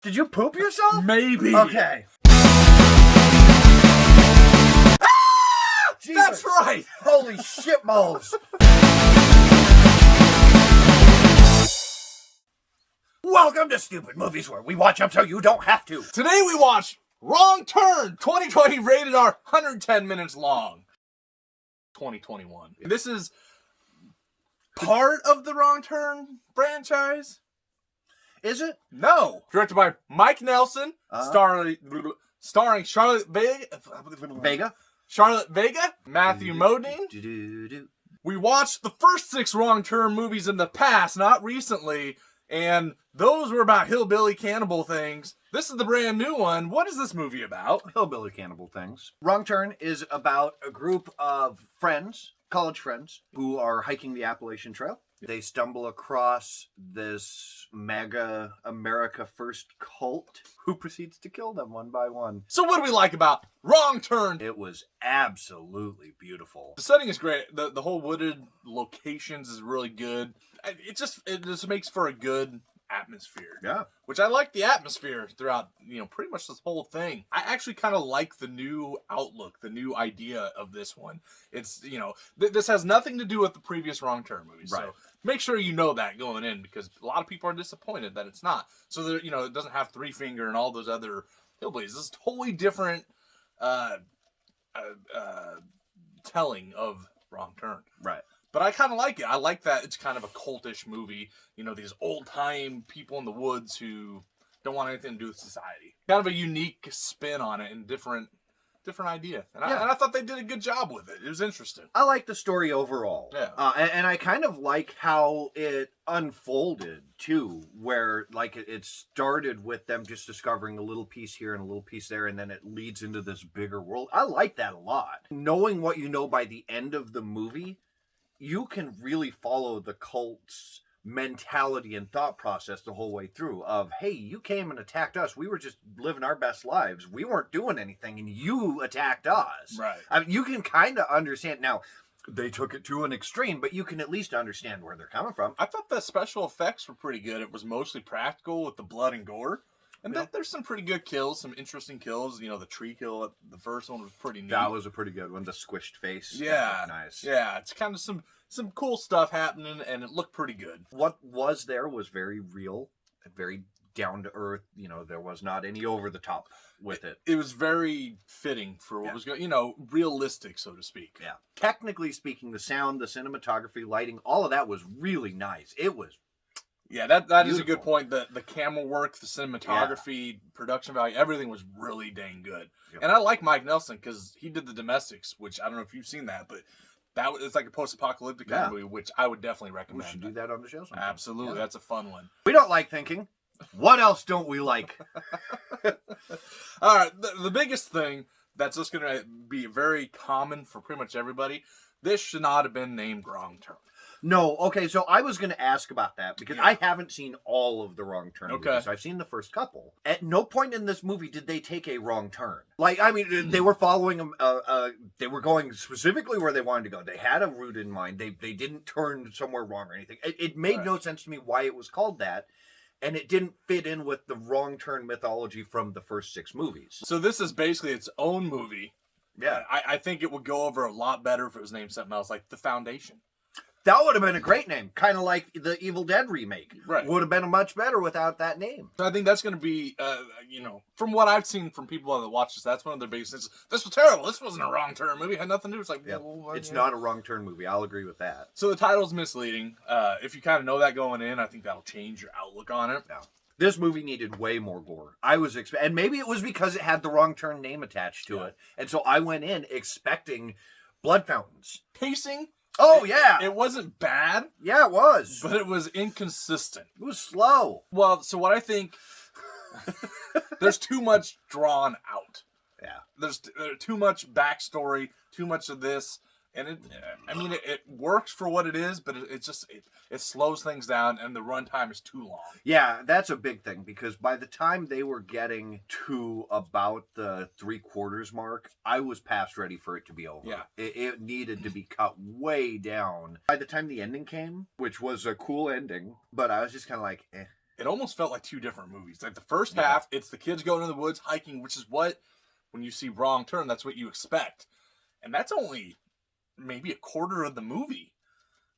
Did you poop yourself? Maybe. Okay. Jesus. That's right. Holy shit balls. Welcome to Stupid Movies, where we watch them so you don't have to. Today we watch Wrong Turn 2020, rated R, 110 minutes long. 2021. This is part of the Wrong Turn franchise. Is it? No. Directed by Mike Nelson, starring Charlotte Vega, Matthew Modine. We watched the first 6 Wrong Turn movies in the past, not recently, and those were about hillbilly cannibal things. This is the brand new one. What is this movie about? Hillbilly cannibal things. Wrong Turn is about a group of friends, college friends, who are hiking the Appalachian Trail. They stumble across this mega America First cult who proceeds to kill them one by one. So what do we like about Wrong Turn? It was absolutely beautiful. The setting is great. The whole wooded locations is really good. It just makes for a good atmosphere. Yeah. Which I like the atmosphere throughout, pretty much this whole thing. I actually kind of like the new outlook, the new idea of this one. It's, this has nothing to do with the previous Wrong Turn movies. Right. So make sure you know that going in, because a lot of people are disappointed that it's not. So there, it doesn't have Three Finger and all those other hillbillies. This is totally different telling of Wrong Turn. Right. But I kind of like it. I like that it's kind of a cultish movie. These old-time people in the woods who don't want anything to do with society. Kind of a unique spin on it and different idea. And I thought they did a good job with it. It was interesting. I like the story overall. Yeah. And I kind of like how it unfolded, too, where, it started with them just discovering a little piece here and a little piece there, and then it leads into this bigger world. I like that a lot. Knowing what you know by the end of the movie, you can really follow the cult's mentality and thought process the whole way through of, hey, you came and attacked us. We were just living our best lives. We weren't doing anything, and you attacked us. Right. I mean, you can kind of understand. Now, they took it to an extreme, but you can at least understand where they're coming from. I thought the special effects were pretty good. It was mostly practical with the blood and gore. And there's some pretty good kills, some interesting kills. The tree kill at the first one was pretty neat. That was a pretty good one. The squished face. Yeah. Nice. Yeah, it's kind of some cool stuff happening, and it looked pretty good. What was there was very real, very down to earth. There was not any over the top with it. It was very fitting for what was going, realistic, so to speak. Yeah. Technically speaking, the sound, the cinematography, lighting, all of that was really nice. It was. Yeah, that is a good point. The camera work, the cinematography, production value, everything was really dang good. Yep. And I like Mike Nelson because he did The Domestics, which I don't know if you've seen that, but it's like a post-apocalyptic kind of movie, which I would definitely recommend. We should do that on the show sometime. Absolutely, that's a fun one. We don't like thinking. What else don't we like? All right, the biggest thing that's just going to be very common for pretty much everybody, this should not have been named Wrong Turn. No, okay, so I was going to ask about that because I haven't seen all of the Wrong Turn movies. I've seen the first couple. At no point in this movie did they take a wrong turn. They were following they were going specifically where they wanted to go. They had a route in mind. They didn't turn somewhere wrong or anything. It made no sense to me why it was called that, and it didn't fit in with the Wrong Turn mythology from the first 6 movies. So this is basically its own movie. Yeah. I think it would go over a lot better if it was named something else, like The Foundation. That would have been a great name, kind of like the Evil Dead remake. Right. Would have been much better without that name. So I think that's going to be, from what I've seen from people that watch this, that's one of their biggest things. This was terrible. This wasn't a Wrong Turn movie. It had nothing to do. It's like, it's not a Wrong Turn movie. I'll agree with that. So the title's misleading. If you kind of know that going in, I think that'll change your outlook on it. No. This movie needed way more gore. I was and maybe it was because it had the Wrong Turn name attached to it. And so I went in expecting blood fountains. Pacing. Oh, yeah. It wasn't bad. Yeah, it was. But it was inconsistent. It was slow. Well, so what I think, there's too much drawn out. Yeah. There's too much backstory, too much of this. And it works for what it is, but it slows things down, and the runtime is too long. Yeah, that's a big thing, because by the time they were getting to about the 3/4 mark, I was past ready for it to be over. Yeah. It needed to be cut way down. By the time the ending came, which was a cool ending, but I was just kind of like, eh. it almost felt like two different movies. Like the first half, it's the kids going in the woods hiking, which is what, when you see Wrong Turn, that's what you expect. And that's only maybe a quarter of the movie.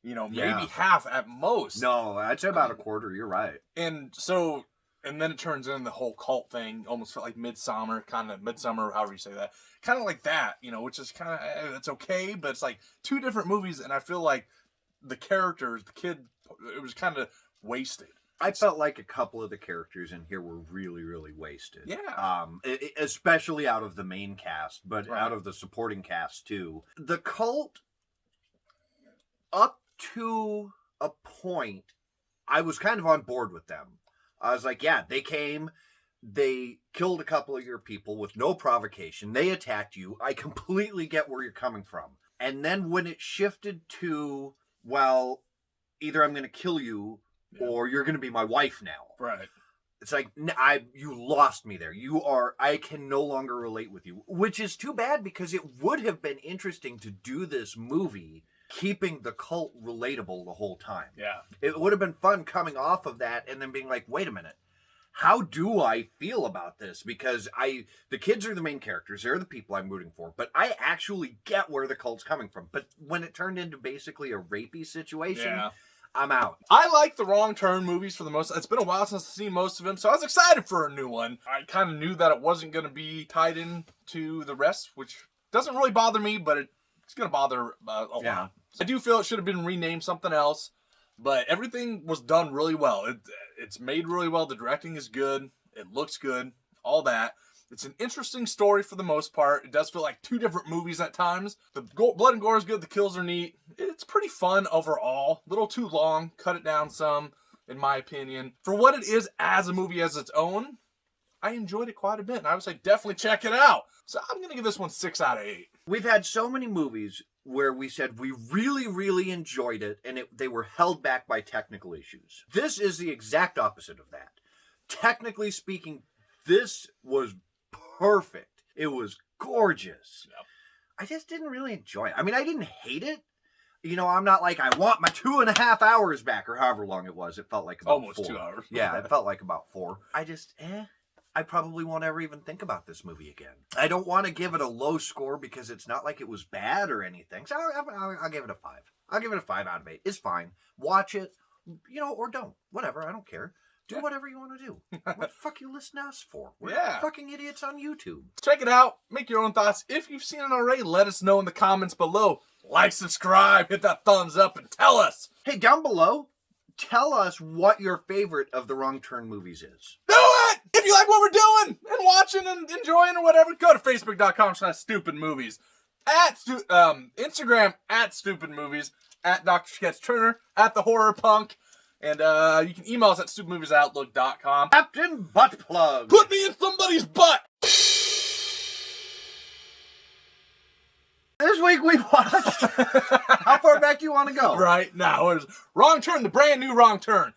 You know, maybe half at most. No, I'd say about a quarter. You're right. And then it turns into the whole cult thing. Almost felt like Midsummer, however you say that. Kind of like that, you know, which is kind of, it's okay, but it's like two different movies, and I feel like the characters, the kid, it was kind of wasted. I felt like a couple of the characters in here were really, really wasted. Yeah. Especially out of the main cast, but out of the supporting cast too. The cult, up to a point, I was kind of on board with them. I was like, yeah, they came, they killed a couple of your people with no provocation. They attacked you. I completely get where you're coming from. And then when it shifted to, well, either I'm going to kill you or you're going to be my wife now. Right. It's like, you lost me there. I can no longer relate with you, which is too bad because it would have been interesting to do this movie keeping the cult relatable the whole time. Yeah. It would have been fun coming off of that and then being like, wait a minute, how do I feel about this? Because the kids are the main characters. They're the people I'm rooting for, but I actually get where the cult's coming from. But when it turned into basically a rapey situation, I'm out. I like the Wrong Turn movies for the most. It's been a while since I've seen most of them, so I was excited for a new one. I kind of knew that it wasn't going to be tied into the rest, which doesn't really bother me, but it's going to bother a lot. I do feel it should have been renamed something else, but everything was done really well. It's made really well. The directing is good. It looks good. All that. It's an interesting story for the most part. It does feel like two different movies at times. The blood and gore is good. The kills are neat. It's pretty fun overall. A little too long. Cut it down some, in my opinion. For what it is as a movie as its own, I enjoyed it quite a bit. And I would say definitely check it out. So I'm going to give this one 6 out of 8. We've had so many movies where we said we really, really enjoyed it and they were held back by technical issues. This is the exact opposite of that. Technically speaking, this was perfect. It was gorgeous. Yep. I just didn't really enjoy it. I mean, I didn't hate it. You know, I'm not like, I want my 2.5 hours back or however long it was. It felt like about almost 4. 2 hours. Yeah, it felt like about 4. I just, I probably won't ever even think about this movie again. I don't want to give it a low score because it's not like it was bad or anything. So I'll give it a 5. I'll give it a 5 out of 8. It's fine. Watch it, you know, or don't. Whatever. I don't care. Do whatever you want to do. What the fuck you listen to us for? We're fucking idiots on YouTube. Check it out. Make your own thoughts. If you've seen it already, let us know in the comments below. Like, subscribe, hit that thumbs up, and tell us. Hey, down below, tell us what your favorite of the Wrong Turn movies is. Do it! If you like what we're doing and watching and enjoying or whatever, go to facebook.com/StoopidMovies. Instagram @StoopidMovies, @Dr. Sketch Turner, @The Horror Punk. And you can email us at StoopidMovies@Outlook.com. Captain Buttplug. Put me in somebody's butt. This week we watched. How far back do you want to go? Right now, it's Wrong Turn, the brand new Wrong Turn.